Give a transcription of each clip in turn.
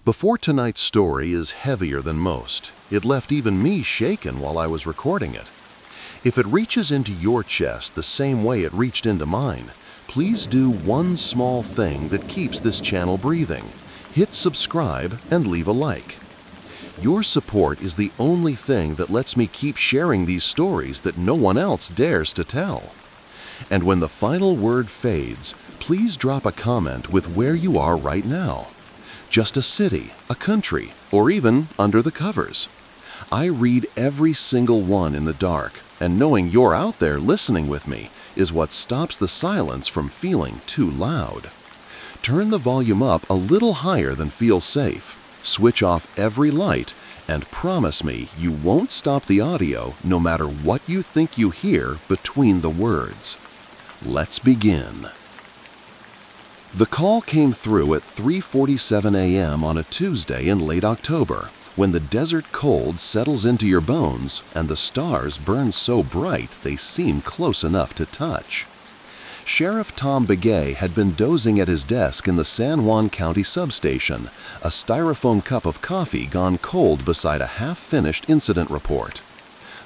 Before tonight's story is heavier than most. It left even me shaken while I was recording it. If it reaches into your chest the same way it reached into mine, please do one small thing that keeps this channel breathing. Hit subscribe and leave a like. Your support is the only thing that lets me keep sharing these stories that no one else dares to tell. And when the final word fades, please drop a comment with where you are right now. Just a city, a country, or even under the covers. I read every single one in the dark, and knowing you're out there listening with me is what stops the silence from feeling too loud. Turn the volume up a little higher than feels safe, switch off every light, and promise me you won't stop the audio no matter what you think you hear between the words. Let's begin. The call came through at 3:47 a.m. on a Tuesday in late October, when the desert cold settles into your bones and the stars burn so bright they seem close enough to touch. Sheriff Tom Begay had been dozing at his desk in the San Juan County substation, a styrofoam cup of coffee gone cold beside a half-finished incident report.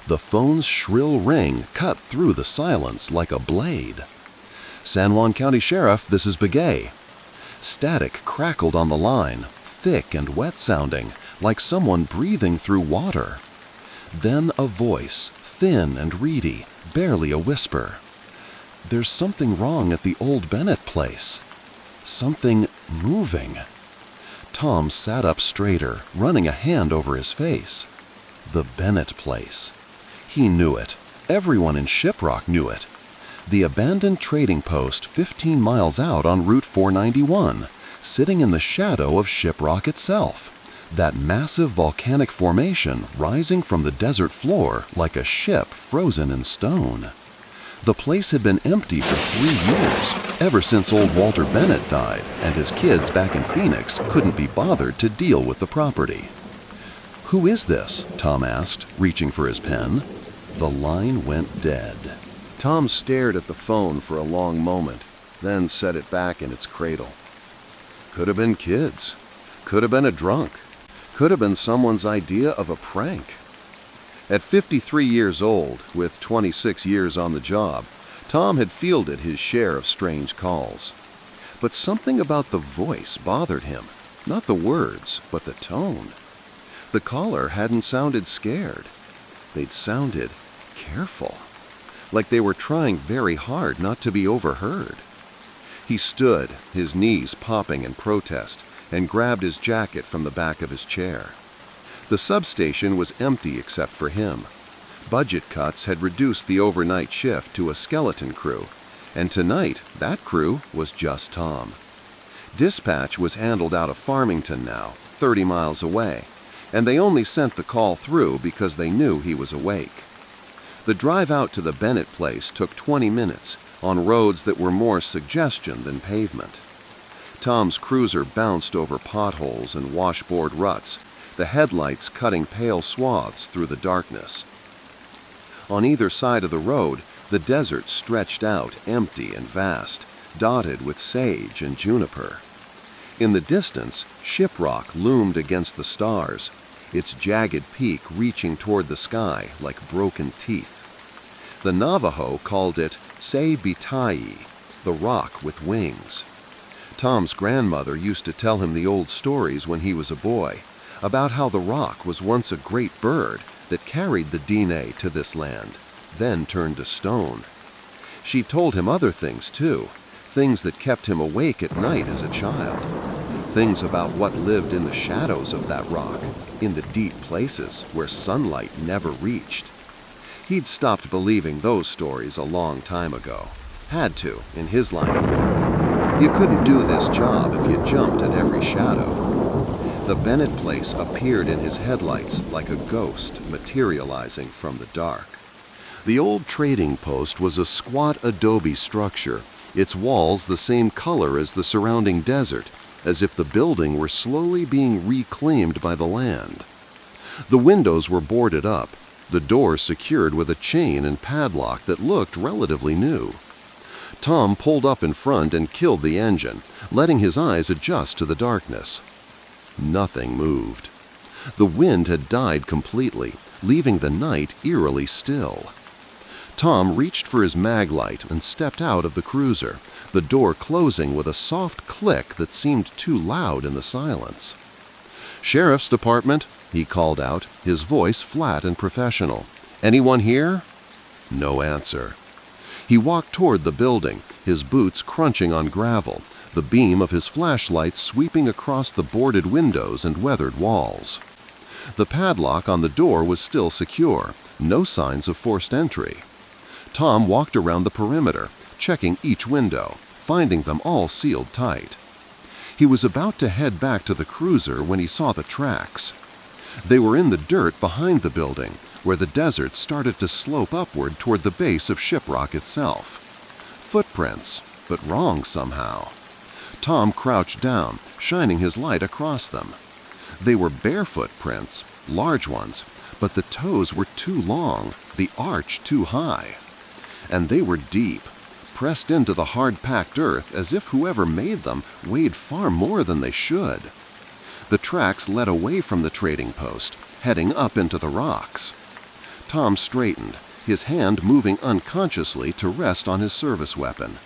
The phone's shrill ring cut through the silence like a blade. San Juan County Sheriff, this is Begay. Static crackled on the line, thick and wet sounding, like someone breathing through water. Then a voice, thin and reedy, barely a whisper. There's something wrong at the old Bennett place. Something moving. Tom sat up straighter, running a hand over his face. The Bennett place. He knew it. Everyone in Shiprock knew it. The abandoned trading post 15 miles out on Route 491, sitting in the shadow of Shiprock itself. That massive volcanic formation rising from the desert floor like a ship frozen in stone. The place had been empty for 3 years, ever since old Walter Bennett died and his kids back in Phoenix couldn't be bothered to deal with the property. "Who is this?" Tom asked, reaching for his pen. The line went dead. Tom stared at the phone for a long moment, then set it back in its cradle. Could have been kids. Could have been a drunk. Could have been someone's idea of a prank. At 53 years old, with 26 years on the job, Tom had fielded his share of strange calls. But something about the voice bothered him. Not the words, but the tone. The caller hadn't sounded scared. They'd sounded careful. Like they were trying very hard not to be overheard. He stood, his knees popping in protest, and grabbed his jacket from the back of his chair. The substation was empty except for him. Budget cuts had reduced the overnight shift to a skeleton crew, and tonight that crew was just Tom. Dispatch was handled out of Farmington now, 30 miles away, and they only sent the call through because they knew he was awake. The drive out to the Bennett place took 20 minutes on roads that were more suggestion than pavement. Tom's cruiser bounced over potholes and washboard ruts, the headlights cutting pale swaths through the darkness. On either side of the road, the desert stretched out empty and vast, dotted with sage and juniper. In the distance, Shiprock loomed against the stars, its jagged peak reaching toward the sky like broken teeth. The Navajo called it Se Bitai, the rock with wings. Tom's grandmother used to tell him the old stories when he was a boy, about how the rock was once a great bird that carried the DNA to this land, then turned to stone. She told him other things too, things that kept him awake at night as a child. Things about what lived in the shadows of that rock, in the deep places where sunlight never reached. He'd stopped believing those stories a long time ago. Had to, in his line of work. You couldn't do this job if you jumped at every shadow. The Bennett place appeared in his headlights like a ghost materializing from the dark. The old trading post was a squat adobe structure, its walls the same color as the surrounding desert, as if the building were slowly being reclaimed by the land. The windows were boarded up, the door secured with a chain and padlock that looked relatively new. Tom pulled up in front and killed the engine, letting his eyes adjust to the darkness. Nothing moved. The wind had died completely, leaving the night eerily still. Tom reached for his mag light and stepped out of the cruiser, the door closing with a soft click that seemed too loud in the silence. "Sheriff's Department," he called out, his voice flat and professional. "Anyone here?" No answer. He walked toward the building, his boots crunching on gravel, the beam of his flashlight sweeping across the boarded windows and weathered walls. The padlock on the door was still secure, no signs of forced entry. Tom walked around the perimeter, checking each window, finding them all sealed tight. He was about to head back to the cruiser when he saw the tracks. They were in the dirt behind the building, where the desert started to slope upward toward the base of Shiprock itself. Footprints, but wrong somehow. Tom crouched down, shining his light across them. They were barefoot prints, large ones, but the toes were too long, the arch too high. And they were deep, pressed into the hard-packed earth as if whoever made them weighed far more than they should. The tracks led away from the trading post, heading up into the rocks. Tom straightened, his hand moving unconsciously to rest on his service weapon.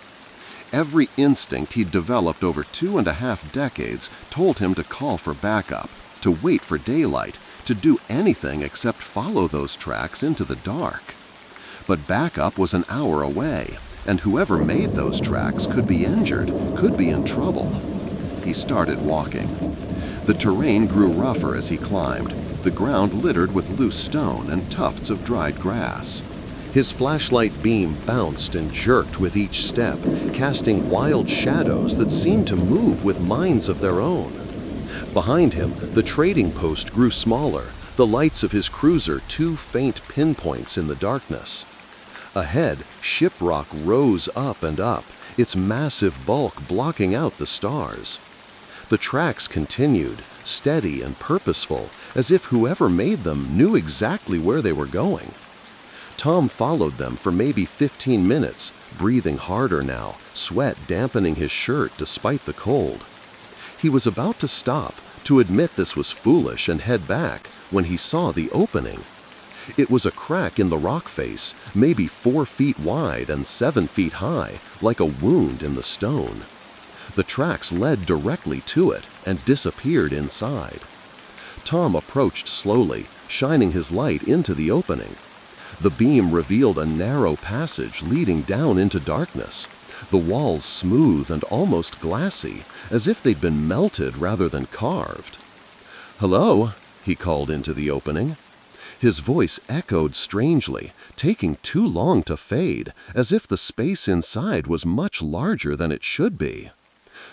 Every instinct he'd developed over 2.5 decades told him to call for backup, to wait for daylight, to do anything except follow those tracks into the dark. But backup was an hour away, and whoever made those tracks could be injured, could be in trouble. He started walking. The terrain grew rougher as he climbed, the ground littered with loose stone and tufts of dried grass. His flashlight beam bounced and jerked with each step, casting wild shadows that seemed to move with minds of their own. Behind him, the trading post grew smaller, the lights of his cruiser two faint pinpoints in the darkness. Ahead, Shiprock rose up and up, its massive bulk blocking out the stars. The tracks continued, steady and purposeful, as if whoever made them knew exactly where they were going. Tom followed them for maybe 15 minutes, breathing harder now, sweat dampening his shirt despite the cold. He was about to stop, to admit this was foolish and head back, when he saw the opening. It was a crack in the rock face, maybe 4 feet wide and 7 feet high, like a wound in the stone. The tracks led directly to it and disappeared inside. Tom approached slowly, shining his light into the opening. The beam revealed a narrow passage leading down into darkness, the walls smooth and almost glassy, as if they'd been melted rather than carved. "Hello," he called into the opening. His voice echoed strangely, taking too long to fade, as if the space inside was much larger than it should be.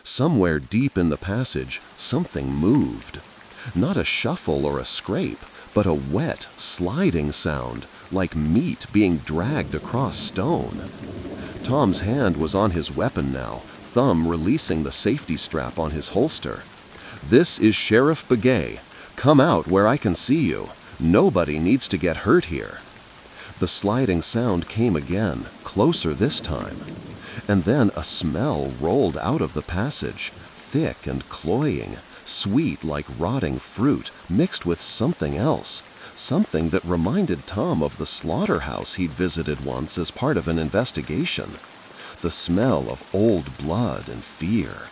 Somewhere deep in the passage, something moved. Not a shuffle or a scrape, but a wet, sliding sound, like meat being dragged across stone. Tom's hand was on his weapon now, thumb releasing the safety strap on his holster. "This is Sheriff Begay. Come out where I can see you. Nobody needs to get hurt here." The sliding sound came again, closer this time. And then a smell rolled out of the passage, thick and cloying, sweet like rotting fruit, mixed with something else, something that reminded Tom of the slaughterhouse he'd visited once as part of an investigation. The smell of old blood and fear.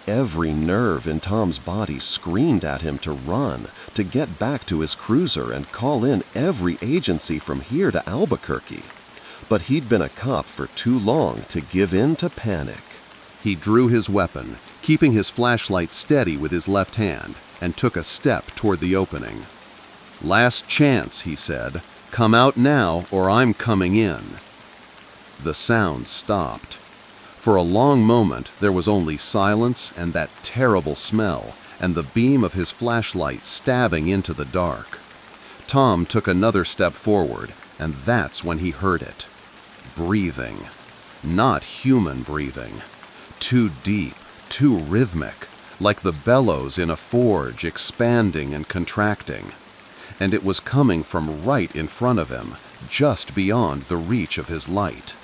Every nerve in Tom's body screamed at him to run, to get back to his cruiser and call in every agency from here to Albuquerque. But he'd been a cop for too long to give in to panic. He drew his weapon, keeping his flashlight steady with his left hand, and took a step toward the opening. "Last chance," he said. "Come out now or I'm coming in." The sound stopped. For a long moment there was only silence and that terrible smell, and the beam of his flashlight stabbing into the dark. Tom took another step forward, and that's when he heard it. Breathing. Not human breathing. Too deep, too rhythmic, like the bellows in a forge expanding and contracting. And it was coming from right in front of him, just beyond the reach of his light.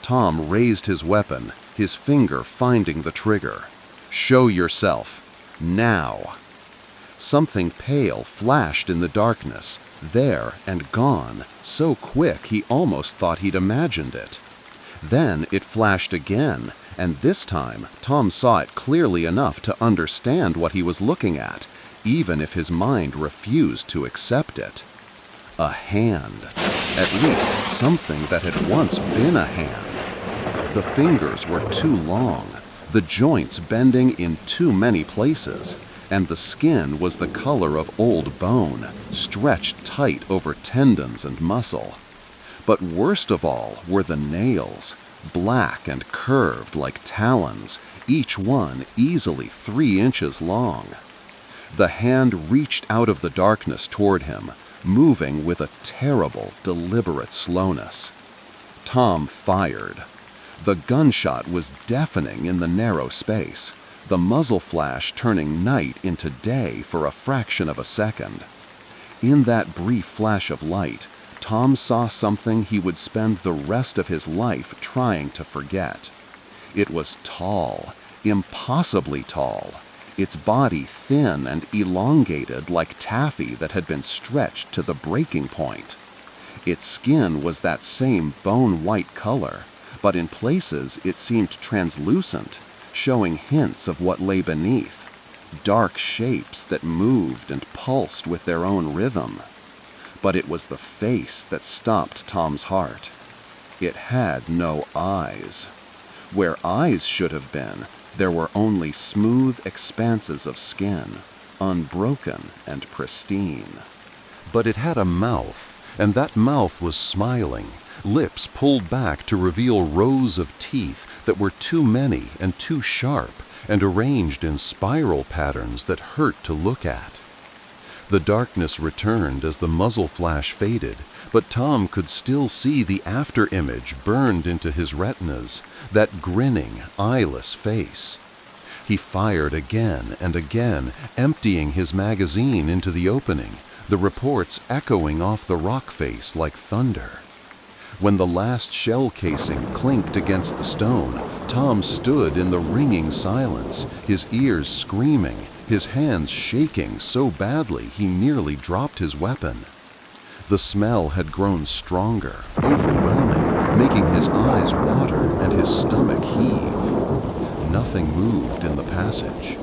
Tom raised his weapon, his finger finding the trigger. "Show yourself. Now." Something pale flashed in the darkness, there and gone, so quick he almost thought he'd imagined it. Then it flashed again, and this time Tom saw it clearly enough to understand what he was looking at, even if his mind refused to accept it. A hand. At least something that had once been a hand. The fingers were too long, the joints bending in too many places, and the skin was the color of old bone, stretched tight over tendons and muscle. But worst of all were the nails, black and curved like talons, each one easily 3 inches long. The hand reached out of the darkness toward him, moving with a terrible, deliberate slowness. Tom fired. The gunshot was deafening in the narrow space, the muzzle flash turning night into day for a fraction of a second. In that brief flash of light, Tom saw something he would spend the rest of his life trying to forget. It was tall, impossibly tall, its body thin and elongated like taffy that had been stretched to the breaking point. Its skin was that same bone-white color, but in places it seemed translucent, showing hints of what lay beneath, dark shapes that moved and pulsed with their own rhythm. But it was the face that stopped Tom's heart. It had no eyes. Where eyes should have been, there were only smooth expanses of skin, unbroken and pristine. But it had a mouth, and that mouth was smiling, lips pulled back to reveal rows of teeth that were too many and too sharp, and arranged in spiral patterns that hurt to look at. The darkness returned as the muzzle flash faded, but Tom could still see the after-image burned into his retinas, that grinning, eyeless face. He fired again and again, emptying his magazine into the opening, the reports echoing off the rock face like thunder. When the last shell casing clinked against the stone, Tom stood in the ringing silence, his ears screaming, his hands shaking so badly he nearly dropped his weapon. The smell had grown stronger, overwhelming, making his eyes water and his stomach heave. Nothing moved in the passage.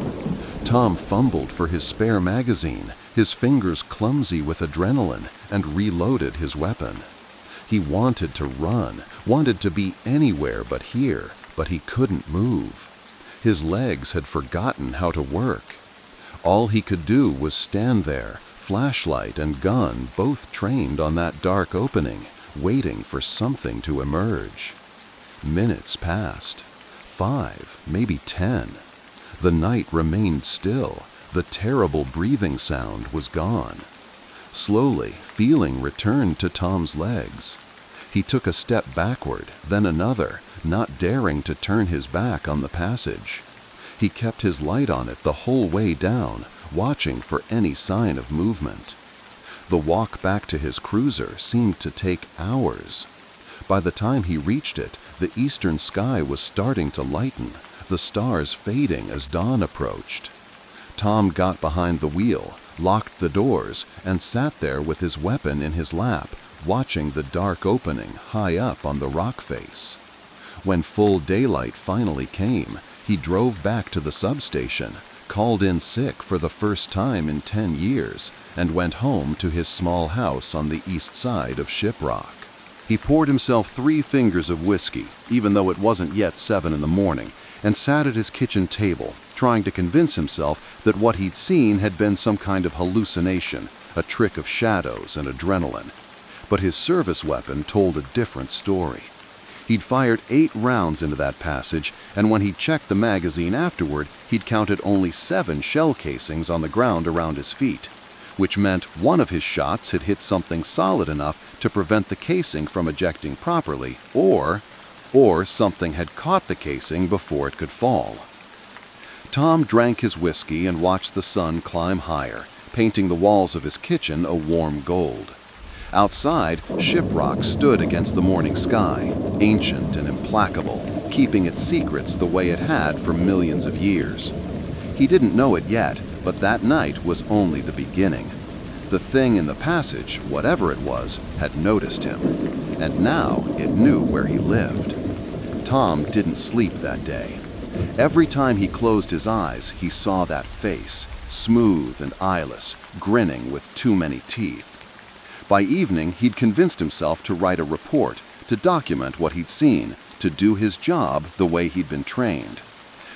Tom fumbled for his spare magazine, his fingers clumsy with adrenaline, and reloaded his weapon. He wanted to run, wanted to be anywhere but here, but he couldn't move. His legs had forgotten how to work. All he could do was stand there, flashlight and gun both trained on that dark opening, waiting for something to emerge. Minutes passed. 5, maybe 10. The night remained still. The terrible breathing sound was gone. Slowly, feeling returned to Tom's legs. He took a step backward, then another, not daring to turn his back on the passage. He kept his light on it the whole way down, watching for any sign of movement. The walk back to his cruiser seemed to take hours. By the time he reached it, the eastern sky was starting to lighten, the stars fading as dawn approached. Tom got behind the wheel, locked the doors, and sat there with his weapon in his lap, watching the dark opening high up on the rock face. When full daylight finally came, he drove back to the substation, called in sick for the first time in 10 years, and went home to his small house on the east side of Shiprock. He poured himself 3 fingers of whiskey, even though it wasn't yet 7 in the morning, and sat at his kitchen table, trying to convince himself that what he'd seen had been some kind of hallucination, a trick of shadows and adrenaline. But his service weapon told a different story. He'd fired 8 rounds into that passage, and when he checked the magazine afterward, he'd counted only 7 shell casings on the ground around his feet, which meant one of his shots had hit something solid enough to prevent the casing from ejecting properly, or something had caught the casing before it could fall. Tom drank his whiskey and watched the sun climb higher, painting the walls of his kitchen a warm gold. Outside, Shiprock stood against the morning sky, ancient and implacable, keeping its secrets the way it had for millions of years. He didn't know it yet, But that night was only the beginning. The thing in the passage, whatever it was, had noticed him, and now it knew where he lived. Tom didn't sleep that day. Every time he closed his eyes, he saw that face, smooth and eyeless, grinning with too many teeth. By evening, he'd convinced himself to write a report, to document what he'd seen, to do his job the way he'd been trained.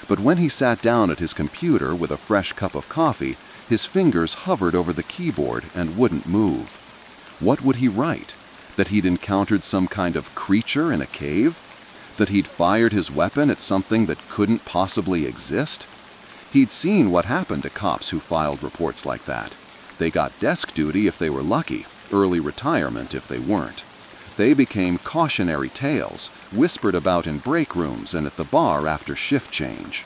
But when he sat down at his computer with a fresh cup of coffee, his fingers hovered over the keyboard and wouldn't move. What would he write? That he'd encountered some kind of creature in a cave? That he'd fired his weapon at something that couldn't possibly exist? He'd seen what happened to cops who filed reports like that. They got desk duty if they were lucky, early retirement if they weren't. They became cautionary tales, whispered about in break rooms and at the bar after shift change.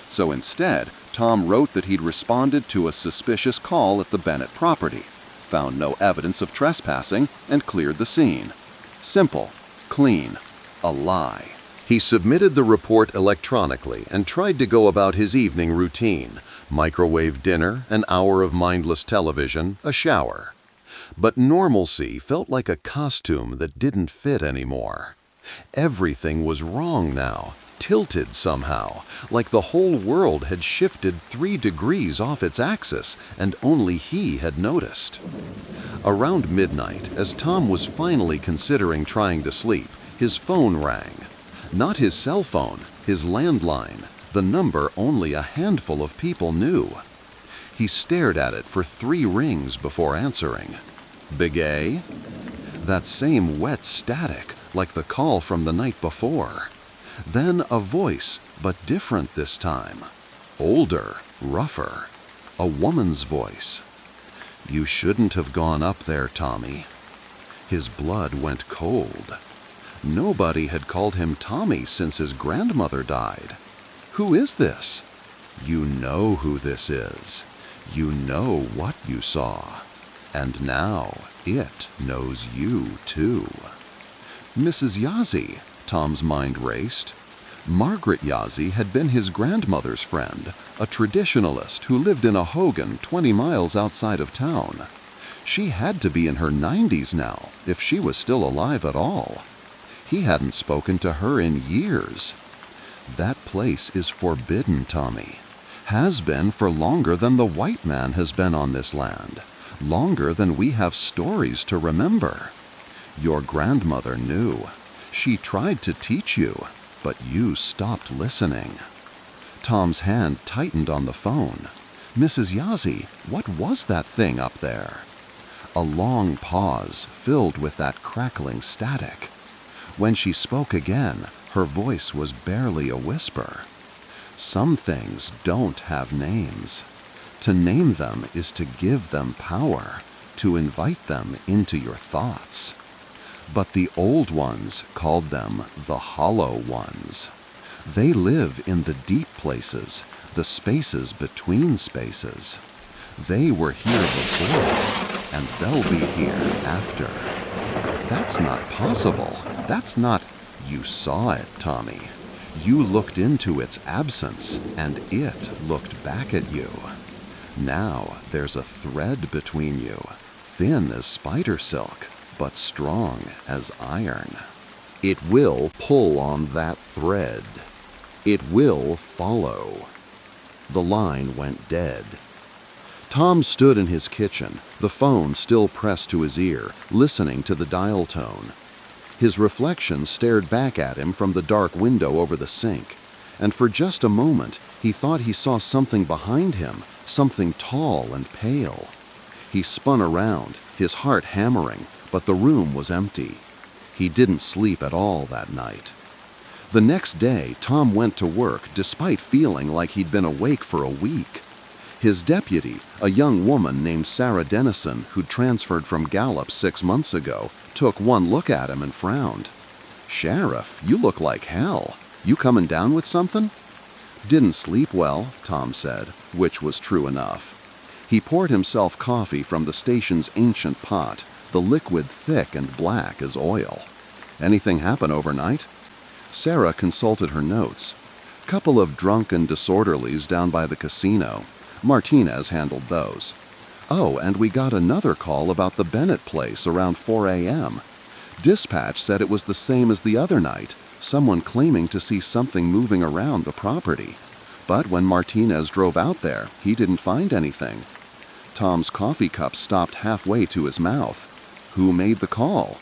So instead, Tom wrote that he'd responded to a suspicious call at the Bennett property, found no evidence of trespassing, and cleared the scene. Simple, clean, a lie. He submitted the report electronically and tried to go about his evening routine: microwave dinner, an hour of mindless television, a shower. But normalcy felt like a costume that didn't fit anymore. Everything was wrong now, tilted somehow, like the whole world had shifted 3 degrees off its axis and only he had noticed. Around midnight, as Tom was finally considering trying to sleep, his phone rang. Not his cell phone, his landline, the number only a handful of people knew. He stared at it for 3 rings before answering. Begay? That same wet static, like the call from the night before. Then a voice, but different this time. Older, rougher. A woman's voice. "You shouldn't have gone up there, Tommy." His blood went cold. Nobody had called him Tommy since his grandmother died. Who is this? You know who this is. You know what you saw. And now it knows you too. Mrs. Yazzie, Tom's mind raced. Margaret Yazzie had been his grandmother's friend, a traditionalist who lived in a hogan 20 miles outside of town. She had to be in her 90s now, if she was still alive at all. He hadn't spoken to her in years. That place is forbidden, Tommy. Has been for longer than the white man has been on this land. Longer than we have stories to remember. Your grandmother knew. She tried to teach you, but you stopped listening. Tom's hand tightened on the phone. Mrs. Yazzie, what was that thing up there? A long pause filled with that crackling static. When she spoke again, her voice was barely a whisper. Some things don't have names. To name them is to give them power, to invite them into your thoughts. But the old ones called them the hollow ones. They live in the deep places, the spaces between spaces. They were here before us, and they'll be here after. That's not possible. That's not... You saw it, Tommy. You looked into its absence, and it looked back at you. Now there's a thread between you, thin as spider silk, but strong as iron. It will pull on that thread. It will follow. The line went dead. Tom stood in his kitchen, the phone still pressed to his ear, listening to the dial tone. His reflection stared back at him from the dark window over the sink, and for just a moment he thought he saw something behind him, something tall and pale. He spun around, his heart hammering, but the room was empty. He didn't sleep at all that night. The next day, Tom went to work despite feeling like he'd been awake for a week. His deputy, a young woman named Sarah Dennison, who'd transferred from Gallup 6 months ago, took one look at him and frowned. "Sheriff, you look like hell. You coming down with something?" "Didn't sleep well," Tom said, which was true enough. He poured himself coffee from the station's ancient pot, the liquid thick and black as oil. "Anything happen overnight?" Sarah consulted her notes. "Couple of drunken disorderlies down by the casino. Martinez handled those. Oh, and we got another call about the Bennett place around 4 a.m. Dispatch said it was the same as the other night, someone claiming to see something moving around the property. But when Martinez drove out there, he didn't find anything. Tom's coffee cup stopped halfway to his mouth. Who made the call?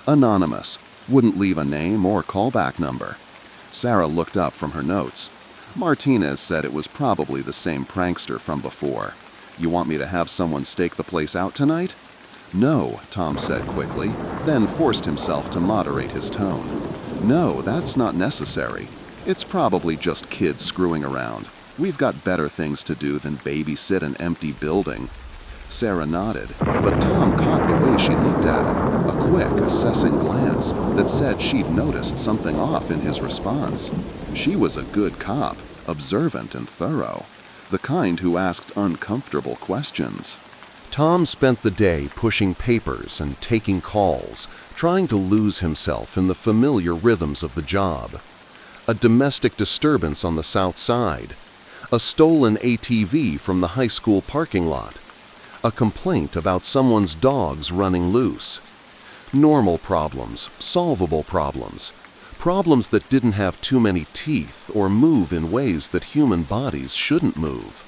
Anonymous. Wouldn't leave a name or callback number. Sarah looked up from her notes. Martinez said it was probably the same prankster from before. You want me to have someone stake the place out tonight? No, Tom said quickly, then forced himself to moderate his tone. No, that's not necessary. It's probably just kids screwing around. We've got better things to do than babysit an empty building. Sarah nodded, but Tom caught the way she looked at him, a quick, assessing glance that said she'd noticed something off in his response. She was a good cop, observant and thorough, the kind who asked uncomfortable questions. Tom spent the day pushing papers and taking calls, trying to lose himself in the familiar rhythms of the job. A domestic disturbance on the south side, a stolen ATV from the high school parking lot, a complaint about someone's dogs running loose. Normal problems, solvable problems, problems that didn't have too many teeth or move in ways that human bodies shouldn't move.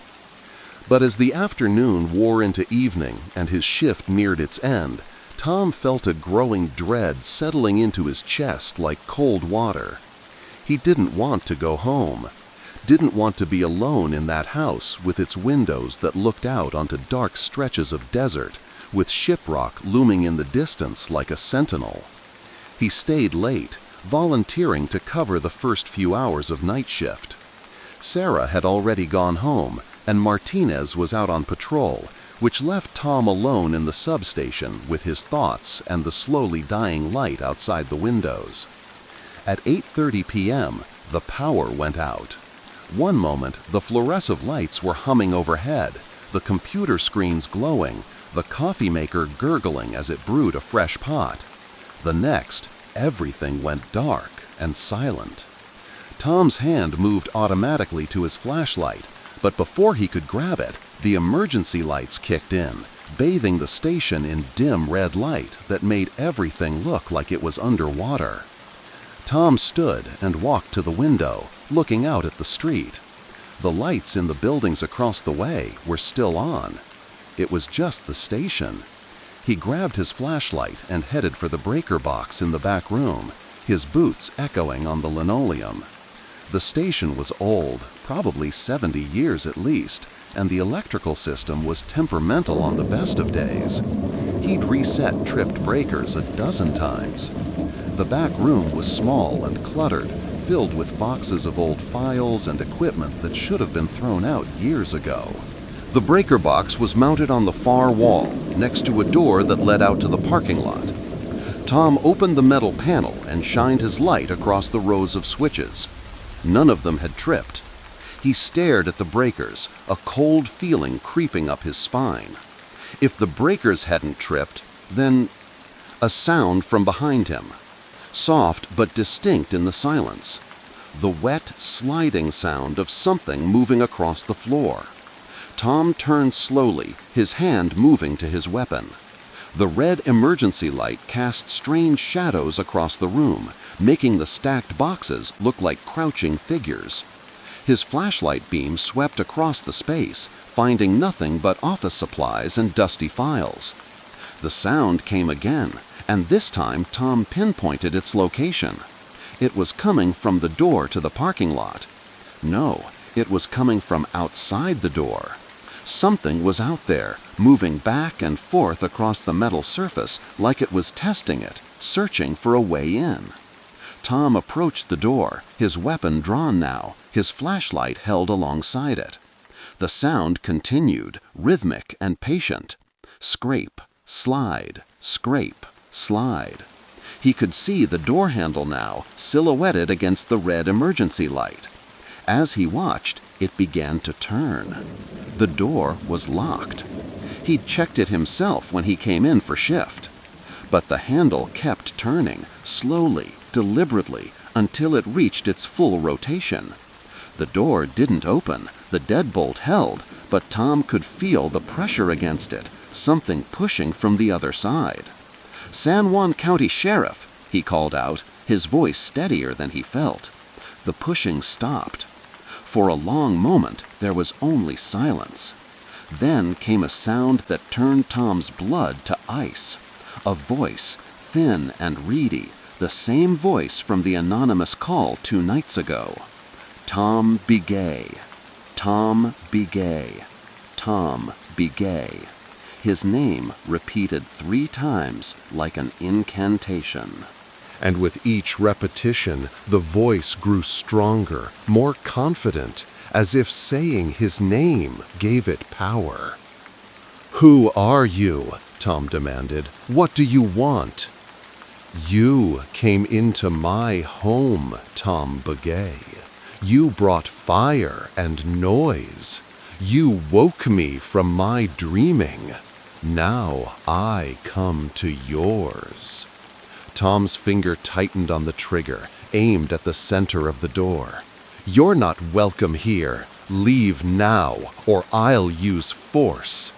But as the afternoon wore into evening and his shift neared its end, Tom felt a growing dread settling into his chest like cold water. He didn't want to go home, didn't want to be alone in that house with its windows that looked out onto dark stretches of desert, with Shiprock looming in the distance like a sentinel. He stayed late, volunteering to cover the first few hours of night shift. Sarah had already gone home, and Martinez was out on patrol, which left Tom alone in the substation with his thoughts and the slowly dying light outside the windows. At 8:30 p.m., the power went out. One moment, the fluorescent lights were humming overhead, the computer screens glowing, the coffee maker gurgling as it brewed a fresh pot. The next, everything went dark and silent. Tom's hand moved automatically to his flashlight, but before he could grab it, the emergency lights kicked in, bathing the station in dim red light that made everything look like it was underwater. Tom stood and walked to the window, looking out at the street. The lights in the buildings across the way were still on. It was just the station. He grabbed his flashlight and headed for the breaker box in the back room, his boots echoing on the linoleum. The station was old, probably 70 years at least, and the electrical system was temperamental on the best of days. He'd reset tripped breakers a dozen times. The back room was small and cluttered, filled with boxes of old files and equipment that should have been thrown out years ago. The breaker box was mounted on the far wall, next to a door that led out to the parking lot. Tom opened the metal panel and shined his light across the rows of switches. None of them had tripped. He stared at the breakers, a cold feeling creeping up his spine. If the breakers hadn't tripped, then a sound from behind him. Soft but distinct in the silence. The wet, sliding sound of something moving across the floor. Tom turned slowly, his hand moving to his weapon. The red emergency light cast strange shadows across the room, making the stacked boxes look like crouching figures. His flashlight beam swept across the space, finding nothing but office supplies and dusty files. The sound came again, and this time Tom pinpointed its location. It was coming from the door to the parking lot. No, it was coming from outside the door. Something was out there, moving back and forth across the metal surface like it was testing it, searching for a way in. Tom approached the door, his weapon drawn now, his flashlight held alongside it. The sound continued, rhythmic and patient. Scrape, slide, scrape, slide. He could see the door handle now, silhouetted against the red emergency light. As he watched, it began to turn. The door was locked. He'd checked it himself when he came in for shift. But the handle kept turning, slowly, deliberately, until it reached its full rotation. The door didn't open, the deadbolt held, but Tom could feel the pressure against it, something pushing from the other side. "San Juan County Sheriff," he called out, his voice steadier than he felt. The pushing stopped. For a long moment, there was only silence. Then came a sound that turned Tom's blood to ice. A voice, thin and reedy, the same voice from the anonymous call 2 nights ago. Tom Begay. Tom Begay. Tom Begay. His name repeated 3 times like an incantation. And with each repetition, the voice grew stronger, more confident, as if saying his name gave it power. "Who are you?" Tom demanded. "What do you want?" "You came into my home, Tom Begay. You brought fire and noise. You woke me from my dreaming. Now I come to yours." Tom's finger tightened on the trigger, aimed at the center of the door. "You're not welcome here. Leave now, or I'll use force."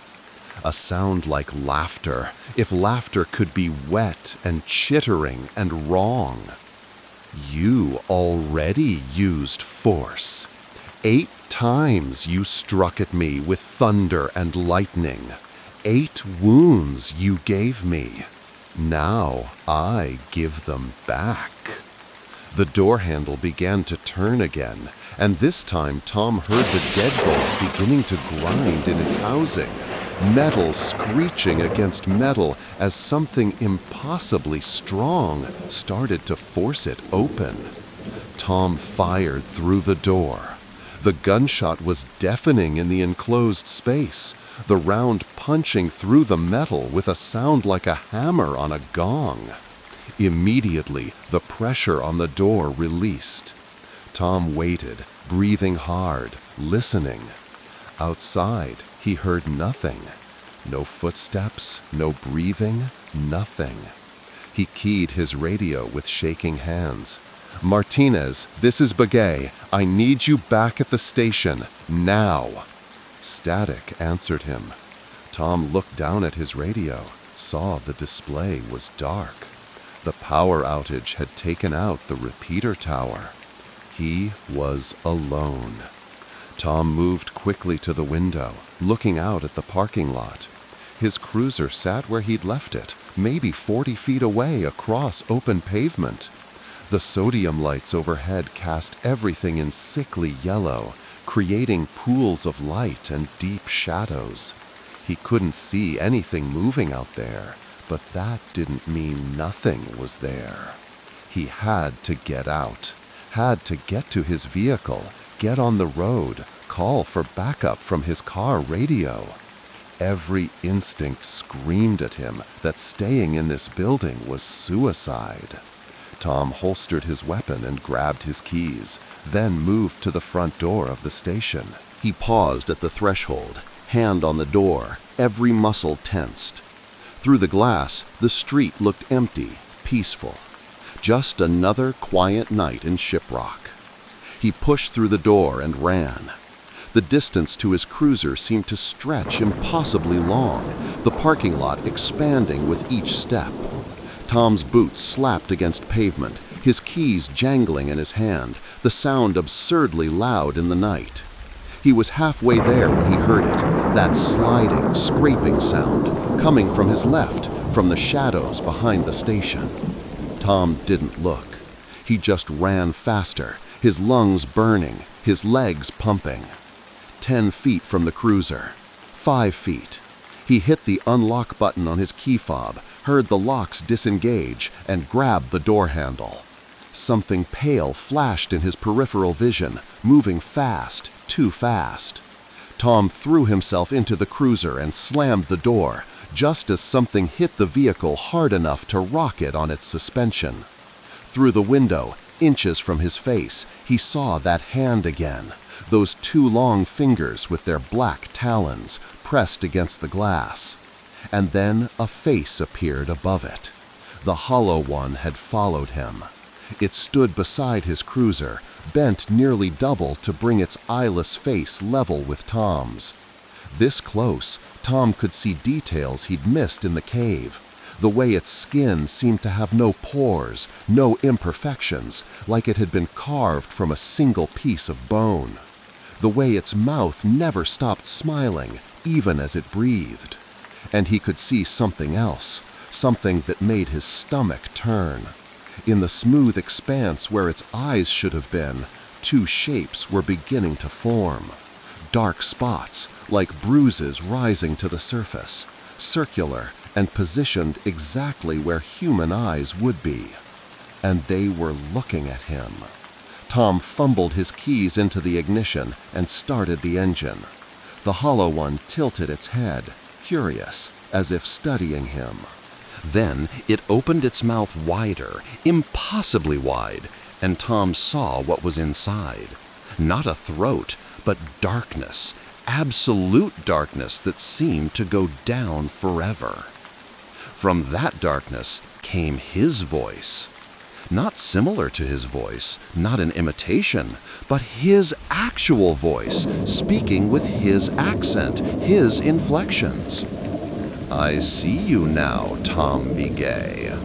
A sound like laughter, if laughter could be wet and chittering and wrong. "You already used force. 8 times you struck at me with thunder and lightning. 8 wounds you gave me. Now I give them back." The door handle began to turn again, and this time Tom heard the deadbolt beginning to grind in its housing, metal screeching against metal as something impossibly strong started to force it open. Tom fired through the door. The gunshot was deafening in the enclosed space, the round punching through the metal with a sound like a hammer on a gong. Immediately, the pressure on the door released. Tom waited, breathing hard, listening. Outside, he heard nothing. No footsteps, no breathing, nothing. He keyed his radio with shaking hands. "Martinez, this is Begay. I need you back at the station, now." Static answered him. Tom looked down at his radio, saw the display was dark. The power outage had taken out the repeater tower. He was alone. Tom moved quickly to the window, looking out at the parking lot. His cruiser sat where he'd left it, maybe 40 feet away across open pavement. The sodium lights overhead cast everything in sickly yellow, creating pools of light and deep shadows. He couldn't see anything moving out there, but that didn't mean nothing was there. He had to get out, had to get to his vehicle, get on the road, call for backup from his car radio. Every instinct screamed at him that staying in this building was suicide. Tom holstered his weapon and grabbed his keys, then moved to the front door of the station. He paused at the threshold, hand on the door, every muscle tensed. Through the glass, the street looked empty, peaceful. Just another quiet night in Shiprock. He pushed through the door and ran. The distance to his cruiser seemed to stretch impossibly long, the parking lot expanding with each step. Tom's boots slapped against pavement, his keys jangling in his hand, the sound absurdly loud in the night. He was halfway there when he heard it, that sliding, scraping sound, coming from his left, from the shadows behind the station. Tom didn't look. He just ran faster, his lungs burning, his legs pumping. 10 feet from the cruiser. 5 feet. He hit the unlock button on his key fob, heard the locks disengage, and grabbed the door handle. Something pale flashed in his peripheral vision, moving fast, too fast. Tom threw himself into the cruiser and slammed the door, just as something hit the vehicle hard enough to rock it on its suspension. Through the window, inches from his face, he saw that hand again, those 2 long fingers with their black talons pressed against the glass. And then a face appeared above it. The hollow one had followed him. It stood beside his cruiser, bent nearly double to bring its eyeless face level with Tom's. This close, Tom could see details he'd missed in the cave. The way its skin seemed to have no pores, no imperfections, like it had been carved from a single piece of bone. The way its mouth never stopped smiling, even as it breathed. And he could see something else, something that made his stomach turn. In the smooth expanse where its eyes should have been, two shapes were beginning to form. Dark spots, like bruises rising to the surface, circular and positioned exactly where human eyes would be. And they were looking at him. Tom fumbled his keys into the ignition and started the engine. The hollow one tilted its head, curious, as if studying him. Then it opened its mouth wider, impossibly wide, and Tom saw what was inside. Not a throat, but darkness, absolute darkness that seemed to go down forever. From that darkness came his voice. Not similar to his voice, not an imitation, but his actual voice, speaking with his accent, his inflections. "I see you now, Tom Begay."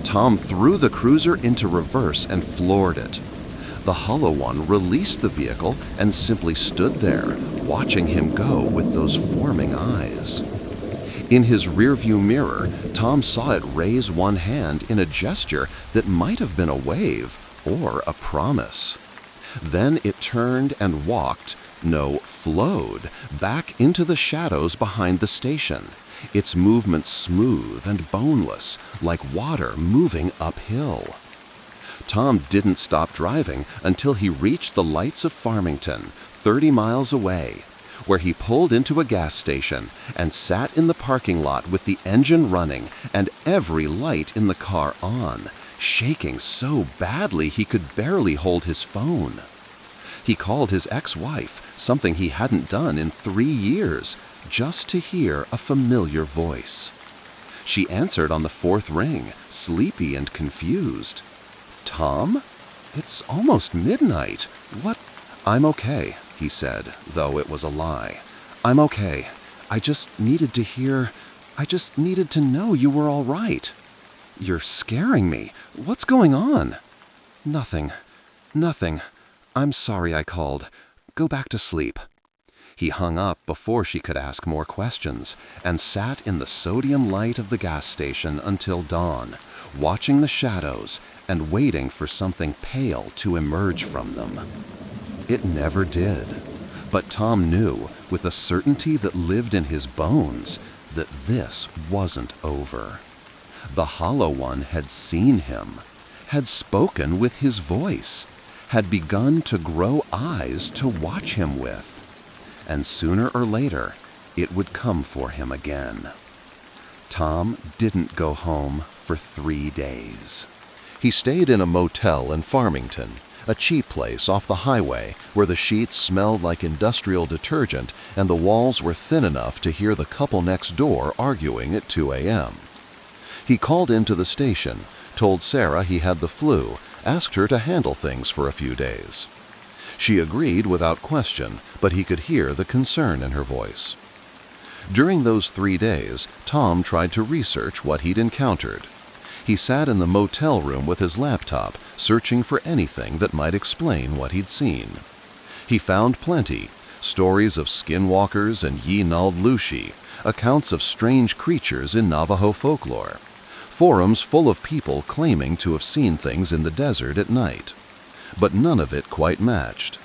Tom threw the cruiser into reverse and floored it. The hollow one released the vehicle and simply stood there, watching him go with those forming eyes. In his rearview mirror, Tom saw it raise one hand in a gesture that might have been a wave or a promise. Then it turned and walked, no, flowed, back into the shadows behind the station, its movement smooth and boneless, like water moving uphill. Tom didn't stop driving until he reached the lights of Farmington, 30 miles away, where he pulled into a gas station and sat in the parking lot with the engine running and every light in the car on, shaking so badly he could barely hold his phone. He called his ex-wife, something he hadn't done in 3 years, just to hear a familiar voice. She answered on the 4th ring, sleepy and confused. "Tom? It's almost midnight. What?" "I'm okay," he said, though it was a lie. "I'm okay. I just needed to know you were all right." "You're scaring me. What's going on?" Nothing. I'm sorry I called. Go back to sleep." He hung up before she could ask more questions and sat in the sodium light of the gas station until dawn, watching the shadows and waiting for something pale to emerge from them. It never did. But Tom knew, with a certainty that lived in his bones, that this wasn't over. The hollow one had seen him, had spoken with his voice, had begun to grow eyes to watch him with. And sooner or later, it would come for him again. Tom didn't go home for 3 days. He stayed in a motel in Farmington, a cheap place off the highway where the sheets smelled like industrial detergent and the walls were thin enough to hear the couple next door arguing at 2 a.m. He called into the station, told Sarah he had the flu, asked her to handle things for a few days. She agreed without question, but he could hear the concern in her voice. During those 3 days, Tom tried to research what he'd encountered. He sat in the motel room with his laptop, searching for anything that might explain what he'd seen. He found plenty: stories of skinwalkers and Yi-Nald Lushi, accounts of strange creatures in Navajo folklore, forums full of people claiming to have seen things in the desert at night. But none of it quite matched.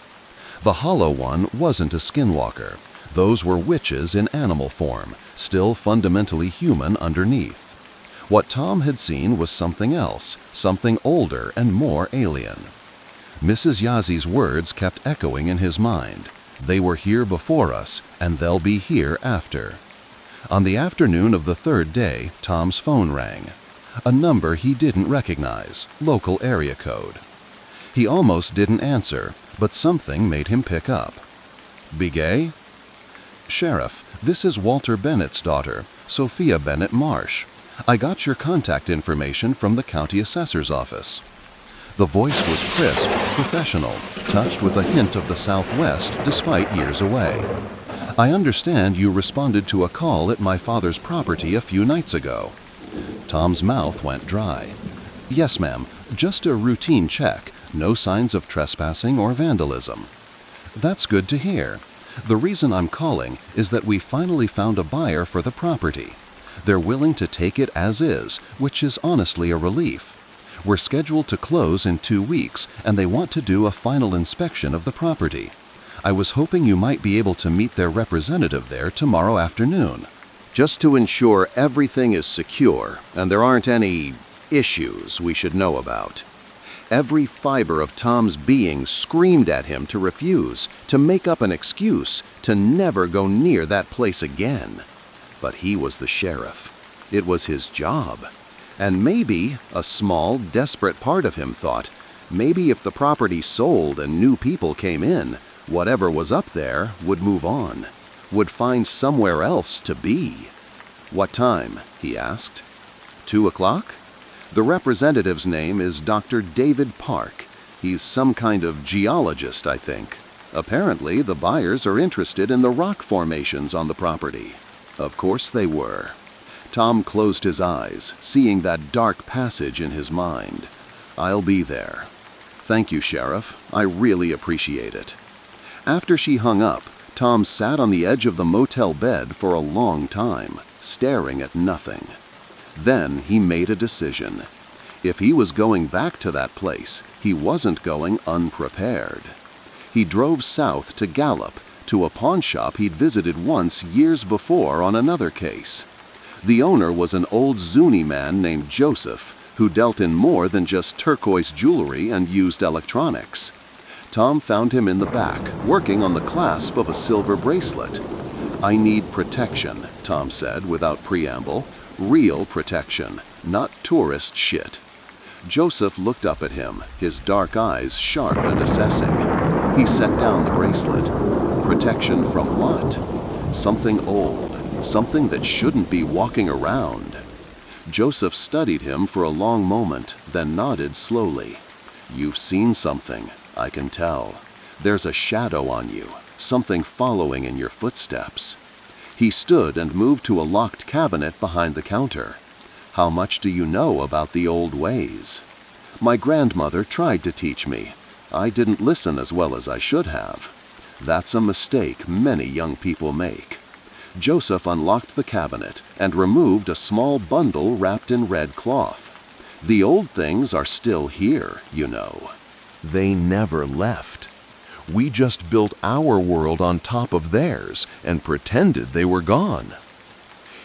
The hollow one wasn't a skinwalker. Those were witches in animal form, still fundamentally human underneath. What Tom had seen was something else, something older and more alien. Mrs. Yazi's words kept echoing in his mind. They were here before us, and they'll be here after. On the afternoon of the 3rd day, Tom's phone rang. A number he didn't recognize, local area code. He almost didn't answer, but something made him pick up. "Begay?" "Sheriff, this is Walter Bennett's daughter, Sophia Bennett Marsh. I got your contact information from the county assessor's office." The voice was crisp, professional, touched with a hint of the Southwest despite years away. I understand you responded to a call at my father's property a few nights ago." Tom's mouth went dry. "Yes, ma'am. Just a routine check. No signs of trespassing or vandalism." "That's good to hear. The reason I'm calling is that we finally found a buyer for the property. They're willing to take it as is, which is honestly a relief. We're scheduled to close in 2 weeks, and they want to do a final inspection of the property. I was hoping you might be able to meet their representative there tomorrow afternoon." Just to ensure everything is secure and there aren't any issues we should know about. Every fiber of Tom's being screamed at him to refuse, to make up an excuse, to never go near that place again. But he was the sheriff. It was his job. And maybe a small, desperate part of him thought, maybe if the property sold and new people came in, whatever was up there would move on, would find somewhere else to be. "What time?" he asked. 2 o'clock? The representative's name is Dr. David Park. He's some kind of geologist, I think. Apparently, the buyers are interested in the rock formations on the property. Of course they were. Tom closed his eyes, seeing that dark passage in his mind. "I'll be there." "Thank you, Sheriff. I really appreciate it." After she hung up, Tom sat on the edge of the motel bed for a long time, staring at nothing. Then he made a decision. If he was going back to that place, he wasn't going unprepared. He drove south to Gallup, to a pawn shop he'd visited once years before on another case. The owner was an old Zuni man named Joseph, who dealt in more than just turquoise jewelry and used electronics. Tom found him in the back, working on the clasp of a silver bracelet. "I need protection," Tom said without preamble. "Real protection, not tourist shit." Joseph looked up at him, his dark eyes sharp and assessing. He set down the bracelet. Protection from what? Something old, something that shouldn't be walking around. Joseph studied him for a long moment, then nodded slowly. "You've seen something, I can tell. There's a shadow on you, something following in your footsteps." He stood and moved to a locked cabinet behind the counter. "How much do you know about the old ways?" "My grandmother tried to teach me. I didn't listen as well as I should have." That's a mistake many young people make. Joseph unlocked the cabinet and removed a small bundle wrapped in red cloth. "The old things are still here, you know." They never left. We just built our world on top of theirs and pretended they were gone.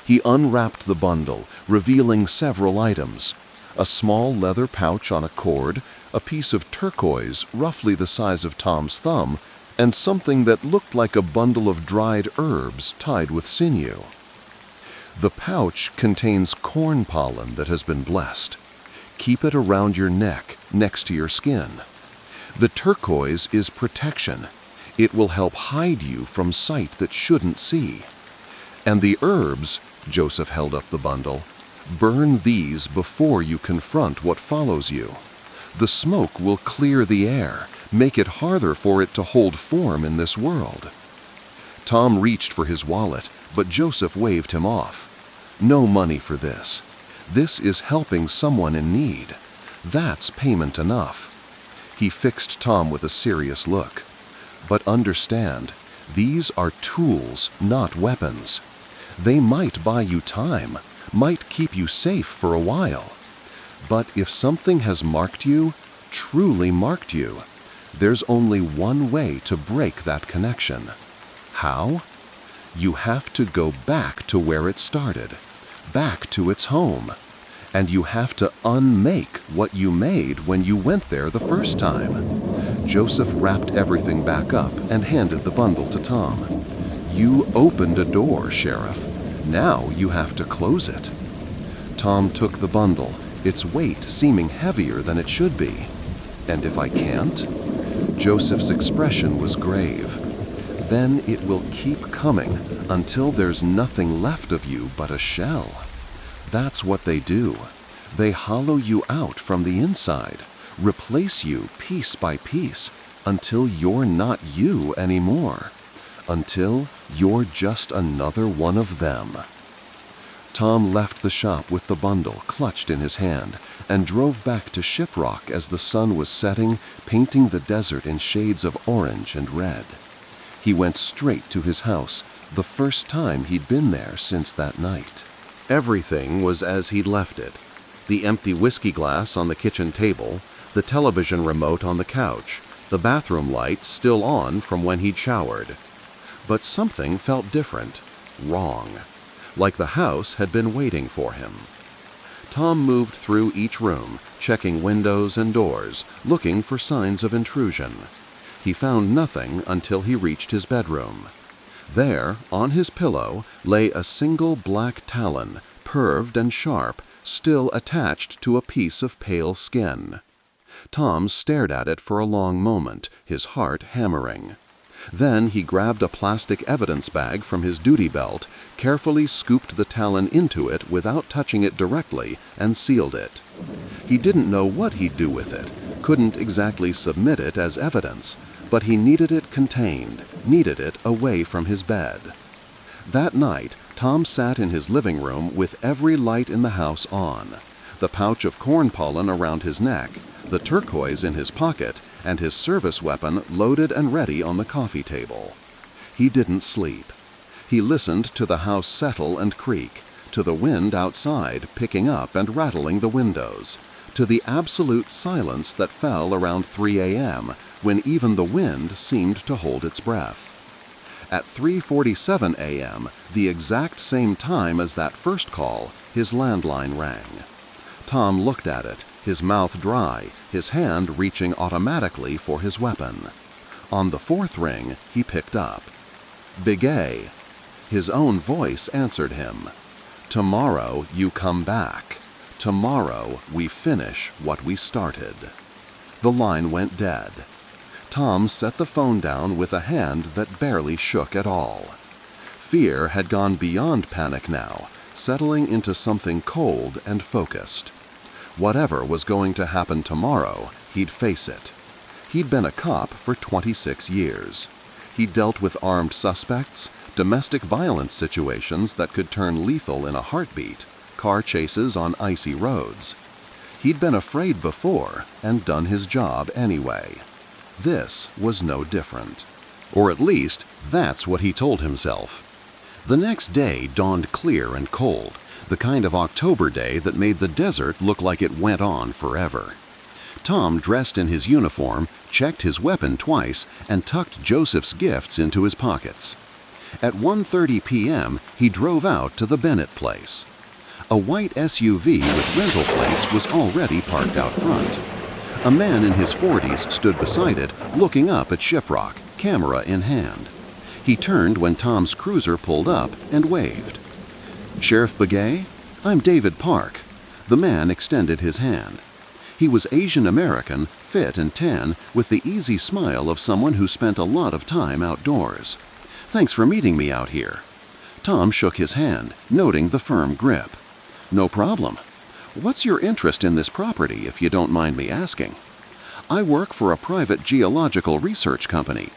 He unwrapped the bundle, revealing several items. A small leather pouch on a cord, a piece of turquoise roughly the size of Tom's thumb, and something that looked like a bundle of dried herbs tied with sinew. The pouch contains corn pollen that has been blessed. Keep it around your neck, next to your skin. The turquoise is protection. It will help hide you from sight that shouldn't see. And the herbs, Joseph held up the bundle, burn these before you confront what follows you. The smoke will clear the air, make it harder for it to hold form in this world. Tom reached for his wallet, but Joseph waved him off. "No money for this. This is helping someone in need. That's payment enough." He fixed Tom with a serious look. "But understand, these are tools, not weapons. They might buy you time, might keep you safe for a while. But if something has marked you, truly marked you, there's only one way to break that connection. How? You have to go back to where it started, back to its home. And you have to unmake what you made when you went there the first time." Joseph wrapped everything back up and handed the bundle to Tom. "You opened a door, Sheriff. Now you have to close it." Tom took the bundle, its weight seeming heavier than it should be. "And if I can't?" Joseph's expression was grave. "Then it will keep coming until there's nothing left of you but a shell. That's what they do. They hollow you out from the inside, replace you piece by piece until you're not you anymore. until you're just another one of them. Tom left the shop with the bundle clutched in his hand and drove back to Shiprock as the sun was setting, painting the desert in shades of orange and red. He went straight to his house, the first time he'd been there since that night. Everything was as he'd left it. The empty whiskey glass on the kitchen table, the television remote on the couch, the bathroom light still on from when he'd showered. But something felt different, wrong, like the house had been waiting for him. Tom moved through each room, checking windows and doors, looking for signs of intrusion. He found nothing until he reached his bedroom. There, on his pillow, lay a single black talon, curved and sharp, still attached to a piece of pale skin. Tom stared at it for a long moment, his heart hammering. Then he grabbed a plastic evidence bag from his duty belt, carefully scooped the talon into it without touching it directly, and sealed it. He didn't know what he'd do with it, couldn't exactly submit it as evidence, but he needed it contained, needed it away from his bed. That night, Tom sat in his living room with every light in the house on, the pouch of corn pollen around his neck, the turquoise in his pocket, and his service weapon loaded and ready on the coffee table. He didn't sleep. He listened to the house settle and creak, to the wind outside picking up and rattling the windows, to the absolute silence that fell around 3 a.m. when even the wind seemed to hold its breath. At 3:47 a.m., the exact same time as that first call, his landline rang. Tom looked at it, his mouth dry, his hand reaching automatically for his weapon. On the fourth ring, he picked up. Begay. His own voice answered him. Tomorrow you come back. Tomorrow we finish what we started. The line went dead. Tom set the phone down with a hand that barely shook at all. Fear had gone beyond panic now, settling into something cold and focused. Whatever was going to happen tomorrow, he'd face it. He'd been a cop for 26 years. He'd dealt with armed suspects, domestic violence situations that could turn lethal in a heartbeat, car chases on icy roads. He'd been afraid before and done his job anyway. This was no different. Or at least, that's what he told himself. The next day dawned clear and cold, the kind of October day that made the desert look like it went on forever. Tom dressed in his uniform, checked his weapon twice, and tucked Joseph's gifts into his pockets. At 1:30 p.m., he drove out to the Bennett place. A white SUV with rental plates was already parked out front. A man in his 40s stood beside it, looking up at Shiprock, camera in hand. He turned when Tom's cruiser pulled up and waved. "Sheriff Begay? I'm David Park." The man extended his hand. He was Asian American, fit and tan, with the easy smile of someone who spent a lot of time outdoors. "Thanks for meeting me out here." Tom shook his hand, noting the firm grip. "No problem. What's your interest in this property, if you don't mind me asking?" "I work for a private geological research company.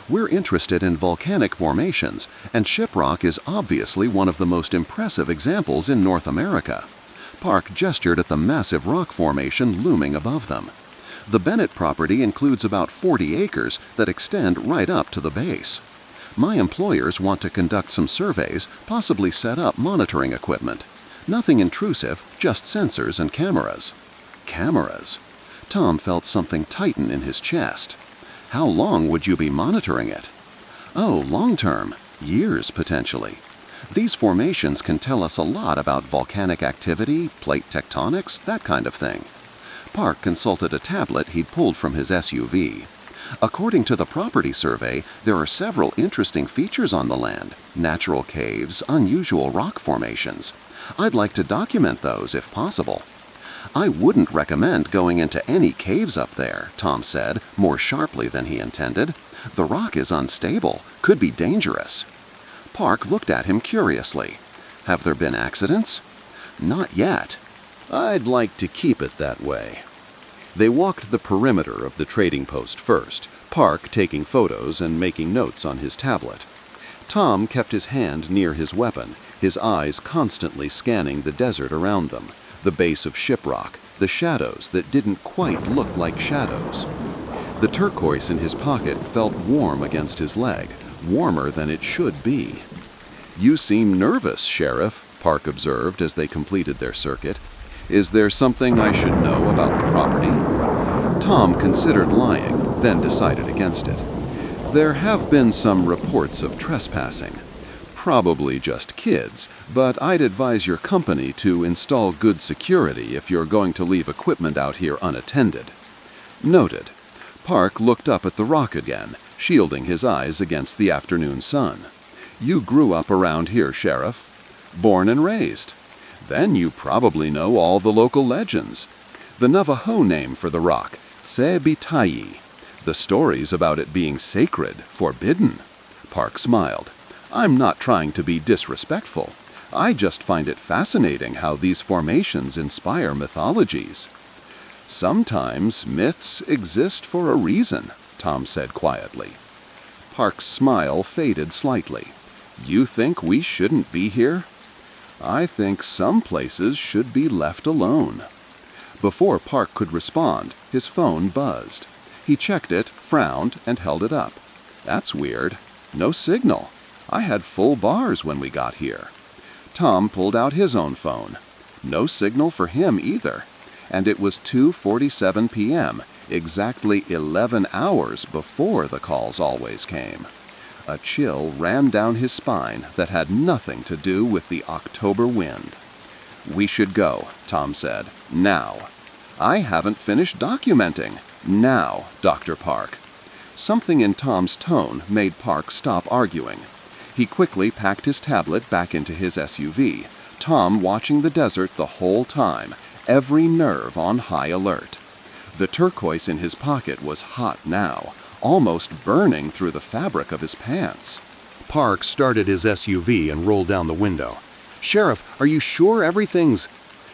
We're interested in volcanic formations, and Shiprock is obviously one of the most impressive examples in North America." Park gestured at the massive rock formation looming above them. "The Bennett property includes about 40 acres that extend right up to the base. My employers want to conduct some surveys, possibly set up monitoring equipment. Nothing intrusive, just sensors and cameras." Cameras? Tom felt something tighten in his chest. "How long would you be monitoring it?" "Oh, long-term. Years, potentially. These formations can tell us a lot about volcanic activity, plate tectonics, that kind of thing." Park consulted a tablet he'd pulled from his SUV. "According to the property survey, there are several interesting features on the land. Natural caves, unusual rock formations. I'd like to document those if possible." "I wouldn't recommend going into any caves up there," Tom said, more sharply than he intended. "The rock is unstable, could be dangerous." Park looked at him curiously. "Have there been accidents?" "Not yet." I'd like to keep it that way. They walked the perimeter of the trading post first, Park taking photos and making notes on his tablet. Tom kept his hand near his weapon, his eyes constantly scanning the desert around them, the base of Shiprock, the shadows that didn't quite look like shadows. The turquoise in his pocket felt warm against his leg, warmer than it should be. "You seem nervous, Sheriff," Park observed as they completed their circuit. "Is there something I should know about the property?" Tom considered lying, then decided against it. "There have been some reports of trespassing. Probably just kids, but I'd advise your company to install good security if you're going to leave equipment out here unattended." Noted. Park looked up at the rock again, shielding his eyes against the afternoon sun. "You grew up around here, Sheriff?" "Born and raised." "Then you probably know all the local legends. The Navajo name for the rock, Tsebitayi. The stories about it being sacred, forbidden." Park smiled. "I'm not trying to be disrespectful. I just find it fascinating how these formations inspire mythologies." "Sometimes myths exist for a reason," Tom said quietly. Park's smile faded slightly. "You think we shouldn't be here?" "I think some places should be left alone." Before Park could respond, his phone buzzed. He checked it, frowned, and held it up. "That's weird. No signal. I had full bars when we got here." Tom pulled out his own phone. No signal for him either. And it was 2:47 p.m., exactly 11 hours before the calls always came. A chill ran down his spine that had nothing to do with the October wind. "We should go," Tom said. "Now." "I haven't finished documenting." "Now, Dr. Park." Something in Tom's tone made Park stop arguing. He quickly packed his tablet back into his SUV, Tom watching the desert the whole time, every nerve on high alert. The turquoise in his pocket was hot now, almost burning through the fabric of his pants. Park started his SUV and rolled down the window. "Sheriff, are you sure everything's—"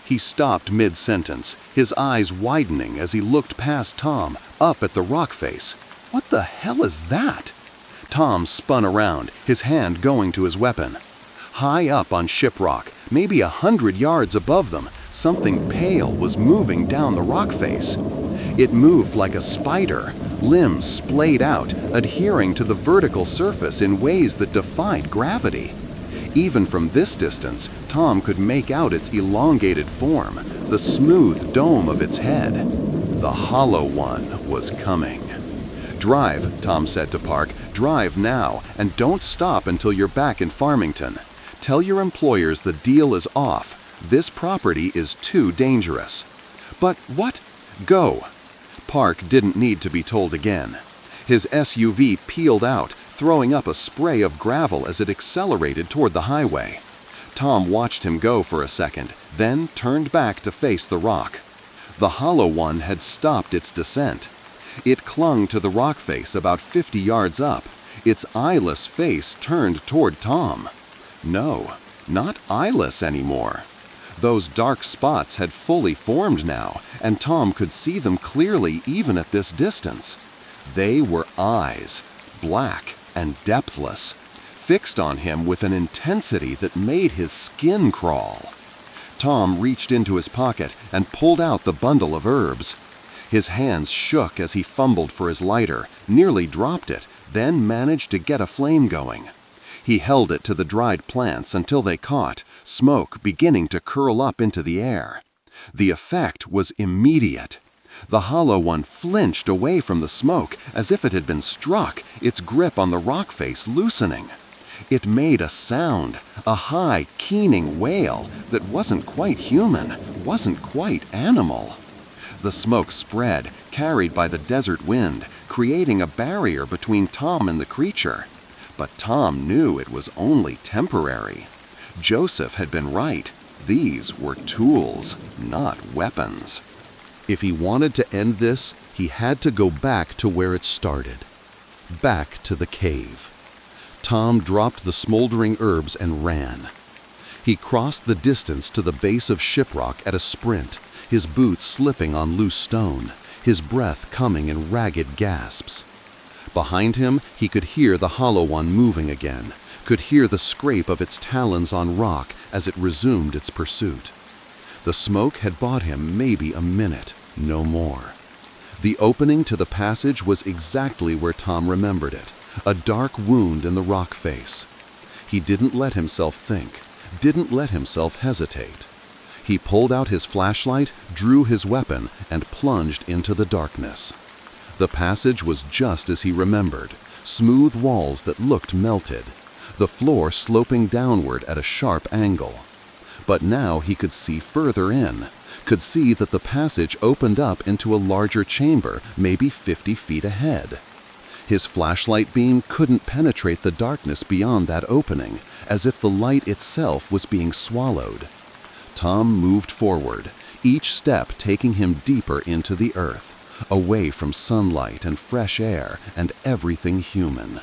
He stopped mid-sentence, his eyes widening as he looked past Tom, up at the rock face. "What the hell is that?" Tom spun around, his hand going to his weapon. High up on Shiprock, maybe 100 yards above them, something pale was moving down the rock face. It moved like a spider, limbs splayed out, adhering to the vertical surface in ways that defied gravity. Even from this distance, Tom could make out its elongated form, the smooth dome of its head. The Hollow One was coming. "Drive," Tom said to Park. "Drive now, and don't stop until you're back in Farmington. Tell your employers the deal is off. This property is too dangerous." "But what—" "Go." Park didn't need to be told again. His SUV peeled out, throwing up a spray of gravel as it accelerated toward the highway. Tom watched him go for a second, then turned back to face the rock. The Hollow One had stopped its descent. It clung to the rock face about 50 yards up, its eyeless face turned toward Tom. No, not eyeless anymore. Those dark spots had fully formed now, and Tom could see them clearly even at this distance. They were eyes, black and depthless, fixed on him with an intensity that made his skin crawl. Tom reached into his pocket and pulled out the bundle of herbs. His hands shook as he fumbled for his lighter, nearly dropped it, then managed to get a flame going. He held it to the dried plants until they caught, smoke beginning to curl up into the air. The effect was immediate. The Hollow One flinched away from the smoke as if it had been struck, its grip on the rock face loosening. It made a sound, a high, keening wail that wasn't quite human, wasn't quite animal. The smoke spread, carried by the desert wind, creating a barrier between Tom and the creature. But Tom knew it was only temporary. Joseph had been right. These were tools, not weapons. If he wanted to end this, he had to go back to where it started. Back to the cave. Tom dropped the smoldering herbs and ran. He crossed the distance to the base of Shiprock at a sprint, his boots slipping on loose stone, his breath coming in ragged gasps. Behind him, he could hear the Hollow One moving again, could hear the scrape of its talons on rock as it resumed its pursuit. The smoke had bought him maybe a minute, no more. The opening to the passage was exactly where Tom remembered it, a dark wound in the rock face. He didn't let himself think, didn't let himself hesitate. He pulled out his flashlight, drew his weapon, and plunged into the darkness. The passage was just as he remembered, smooth walls that looked melted, the floor sloping downward at a sharp angle. But now he could see further in, could see that the passage opened up into a larger chamber, maybe 50 feet ahead. His flashlight beam couldn't penetrate the darkness beyond that opening, as if the light itself was being swallowed. Tom moved forward, each step taking him deeper into the earth, away from sunlight and fresh air and everything human.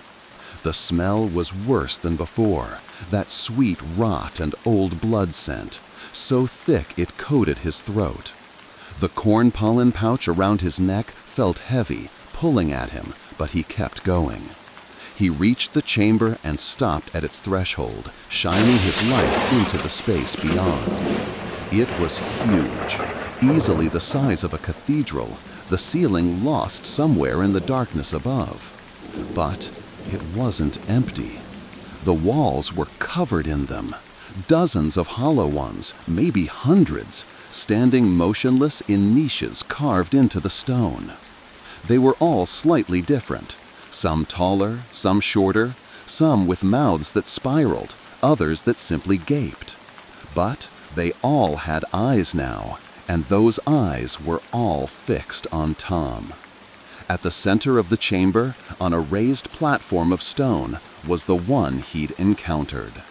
The smell was worse than before, that sweet rot and old blood scent, so thick it coated his throat. The corn pollen pouch around his neck felt heavy, pulling at him, but he kept going. He reached the chamber and stopped at its threshold, shining his light into the space beyond. It was huge, easily the size of a cathedral, the ceiling lost somewhere in the darkness above. But it wasn't empty. The walls were covered in them, dozens of hollow ones, maybe hundreds, standing motionless in niches carved into the stone. They were all slightly different, some taller, some shorter, some with mouths that spiraled, others that simply gaped. But they all had eyes now, and those eyes were all fixed on Tom. At the center of the chamber, on a raised platform of stone, was the one he'd encountered.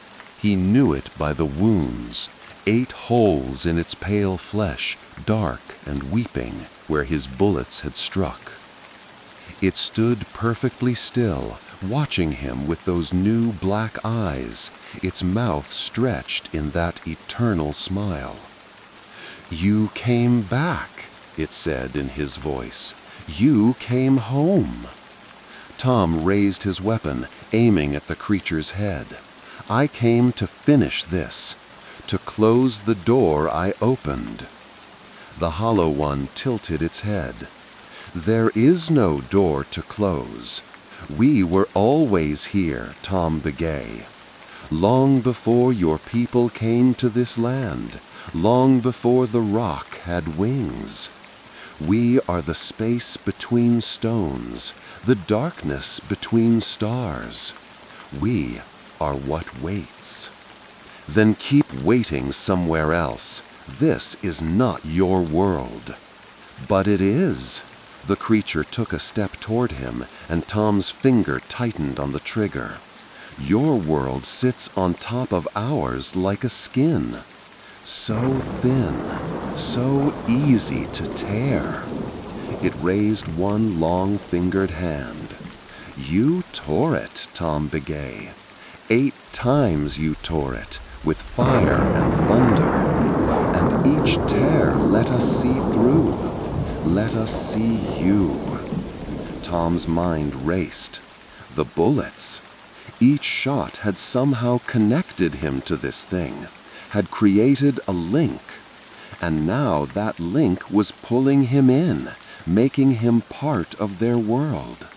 He knew it by the wounds, 8 holes in its pale flesh, dark and weeping, where his bullets had struck. It stood perfectly still, watching him with those new black eyes, its mouth stretched in that eternal smile. "You came back," it said in his voice. "You came home." Tom raised his weapon, aiming at the creature's head. "I came to finish this, to close the door I opened." The hollow one tilted its head. "There is no door to close. We were always here, Tom Begay. Long before your people came to this land, long before the rock had wings. We are the space between stones, the darkness between stars. We are what waits. Then keep waiting somewhere else. This is not your world." "But it is." The creature took a step toward him, and Tom's finger tightened on the trigger. "Your world sits on top of ours like a skin. So thin, so easy to tear." It raised one long-fingered hand. "You tore it, Tom Begay. 8 times you tore it, with fire and thunder. And each tear let us see through. Let us see you." Tom's mind raced. The bullets. Each shot had somehow connected him to this thing, had created a link. And now that link was pulling him in, making him part of their world.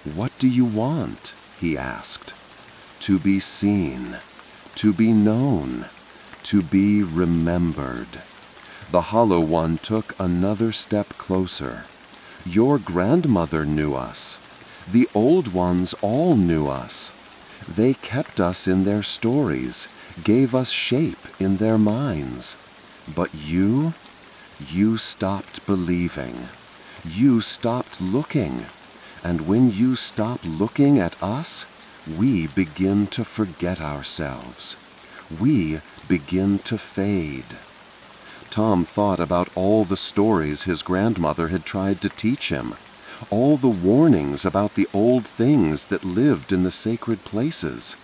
"What do you want?" he asked. "To be seen, to be known, to be remembered." The hollow one took another step closer. "Your grandmother knew us. The old ones all knew us. They kept us in their stories, gave us shape in their minds. But you stopped believing. You stopped looking. And when you stop looking at us, we begin to forget ourselves. We begin to fade." Tom thought about all the stories his grandmother had tried to teach him, all the warnings about the old things that lived in the sacred places.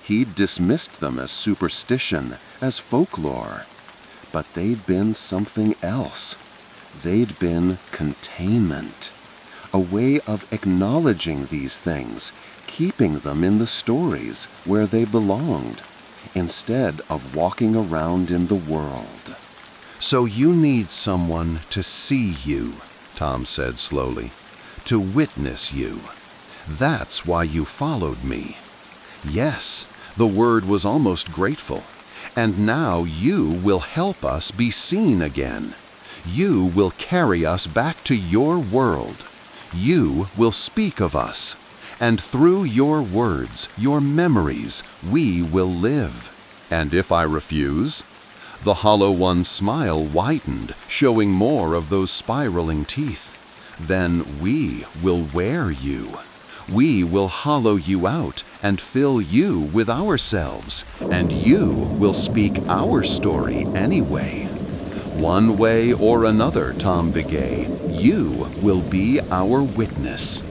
He'd dismissed them as superstition, as folklore. But they'd been something else. They'd been containment, a way of acknowledging these things, keeping them in the stories where they belonged, instead of walking around in the world. So you need someone to see you, Tom said slowly, to witness you. That's why you followed me. Yes, the word was almost grateful. And now you will help us be seen again. You will carry us back to your world. You will speak of us. And through your words, your memories, we will live. And if I refuse? The Hollow One's smile widened, showing more of those spiraling teeth. Then we will wear you. We will hollow you out and fill you with ourselves, and you will speak our story anyway. One way or another, Tom Begay, you will be our witness.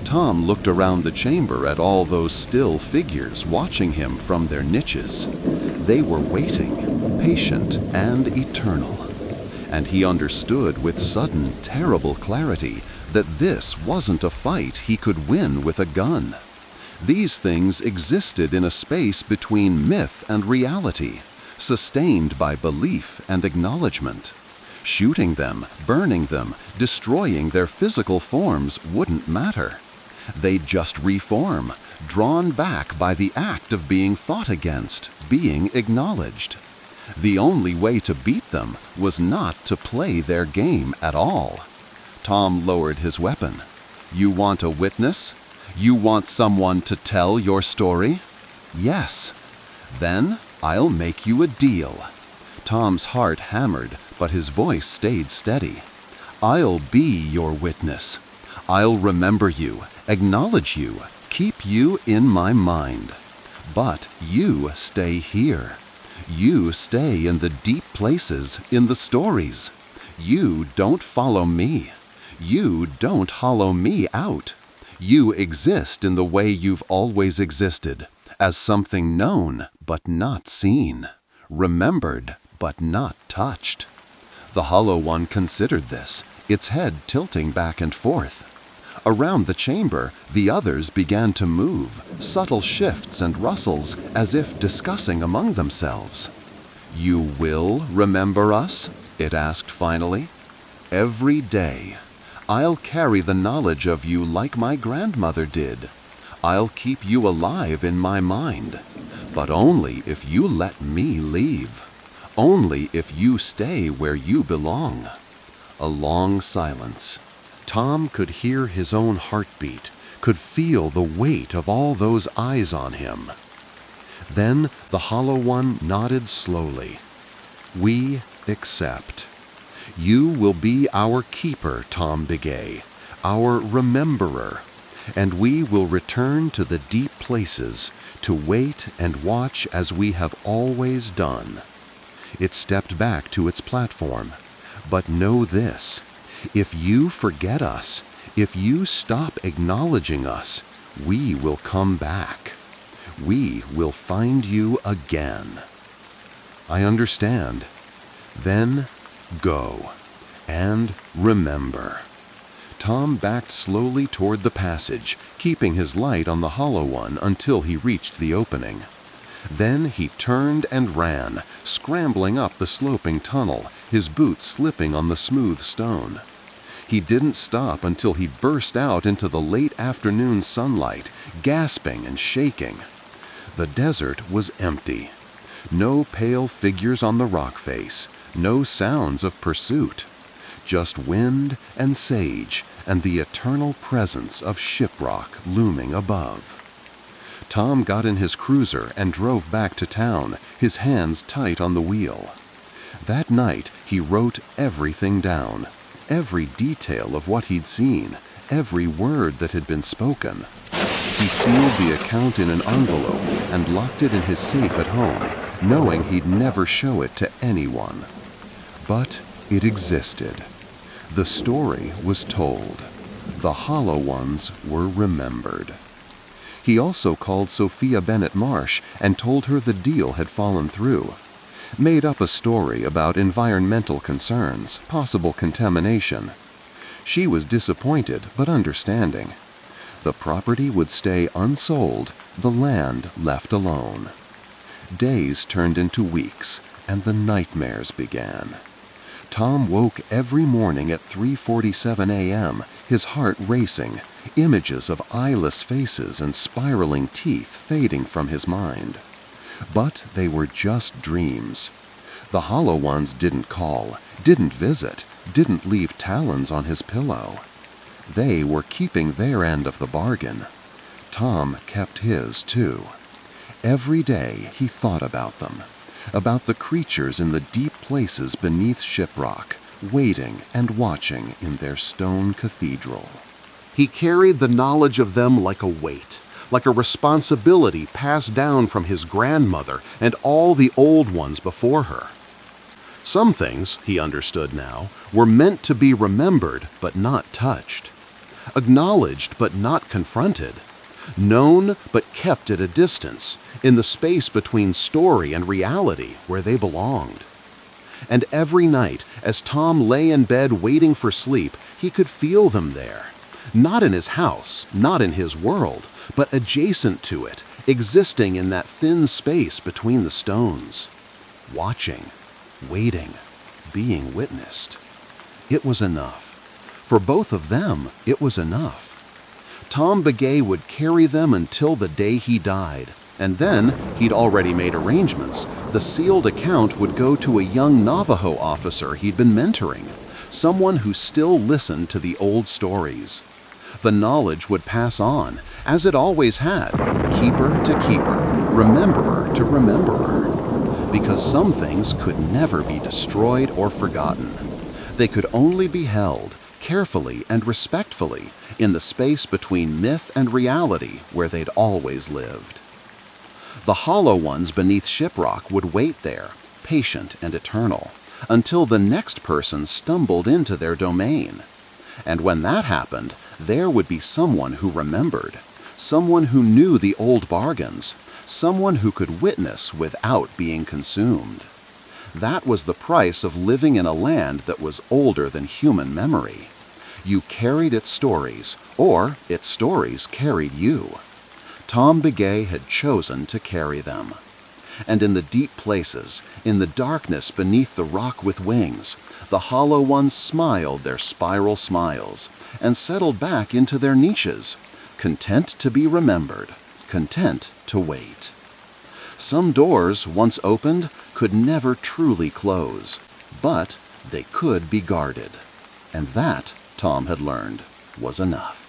Tom looked around the chamber at all those still figures watching him from their niches. They were waiting, patient and eternal. And he understood with sudden, terrible clarity that this wasn't a fight he could win with a gun. These things existed in a space between myth and reality, sustained by belief and acknowledgement. Shooting them, burning them, destroying their physical forms wouldn't matter. They'd just reform, drawn back by the act of being fought against, being acknowledged. The only way to beat them was not to play their game at all. Tom lowered his weapon. You want a witness? You want someone to tell your story? Yes. Then I'll make you a deal. Tom's heart hammered, but his voice stayed steady. I'll be your witness. I'll remember you, acknowledge you, keep you in my mind. But you stay here. You stay in the deep places, in the stories. You don't follow me. You don't hollow me out. You exist in the way you've always existed, as something known but not seen, remembered but not touched. The Hollow One considered this, its head tilting back and forth. Around the chamber, the others began to move, subtle shifts and rustles as if discussing among themselves. You will remember us? It asked finally. Every day. I'll carry the knowledge of you like my grandmother did. I'll keep you alive in my mind, but only if you let me leave. Only if you stay where you belong. A long silence. Tom could hear his own heartbeat, could feel the weight of all those eyes on him. Then the Hollow One nodded slowly. We accept. You will be our keeper, Tom Begay, our rememberer, and we will return to the deep places to wait and watch as we have always done. It stepped back to its platform. But know this, if you forget us, if you stop acknowledging us, we will come back. We will find you again. I understand. Then go. And remember. Tom backed slowly toward the passage, keeping his light on the Hollow One until he reached the opening. Then he turned and ran, scrambling up the sloping tunnel, his boots slipping on the smooth stone. He didn't stop until he burst out into the late afternoon sunlight, gasping and shaking. The desert was empty. No pale figures on the rock face, no sounds of pursuit. Just wind and sage and the eternal presence of Shiprock looming above. Tom got in his cruiser and drove back to town, his hands tight on the wheel. That night he wrote everything down, every detail of what he'd seen, every word that had been spoken. He sealed the account in an envelope and locked it in his safe at home, knowing he'd never show it to anyone. But it existed. The story was told. The Hollow Ones were remembered. He also called Sophia Bennett Marsh and told her the deal had fallen through. Made up a story about environmental concerns, possible contamination. She was disappointed but understanding. The property would stay unsold, the land left alone. Days turned into weeks, and the nightmares began. Tom woke every morning at 3:47 a.m., his heart racing, images of eyeless faces and spiraling teeth fading from his mind. But they were just dreams. The hollow ones didn't call, didn't visit, didn't leave talons on his pillow. They were keeping their end of the bargain. Tom kept his, too. Every day he thought about them, about the creatures in the deep places beneath Shiprock, waiting and watching in their stone cathedral. He carried the knowledge of them like a weight, like a responsibility passed down from his grandmother and all the old ones before her. Some things, he understood now, were meant to be remembered but not touched, acknowledged but not confronted, known but kept at a distance, in the space between story and reality where they belonged. And every night, as Tom lay in bed waiting for sleep, he could feel them there. Not in his house, not in his world, but adjacent to it, existing in that thin space between the stones. Watching, waiting, being witnessed. It was enough. For both of them, it was enough. Tom Begay would carry them until the day he died, and then he'd already made arrangements. The sealed account would go to a young Navajo officer he'd been mentoring, someone who still listened to the old stories. The knowledge would pass on, as it always had, keeper to keeper, rememberer to rememberer. Because some things could never be destroyed or forgotten. They could only be held, carefully and respectfully, in the space between myth and reality where they'd always lived. The hollow ones beneath Shiprock would wait there, patient and eternal, until the next person stumbled into their domain. And when that happened, there would be someone who remembered, someone who knew the old bargains, someone who could witness without being consumed. That was the price of living in a land that was older than human memory. You carried its stories, or its stories carried you. Tom Begay had chosen to carry them. And in the deep places, in the darkness beneath the rock with wings, the hollow ones smiled their spiral smiles and settled back into their niches, content to be remembered, content to wait. Some doors, once opened, could never truly close, but they could be guarded. And that, Tom had learned, was enough.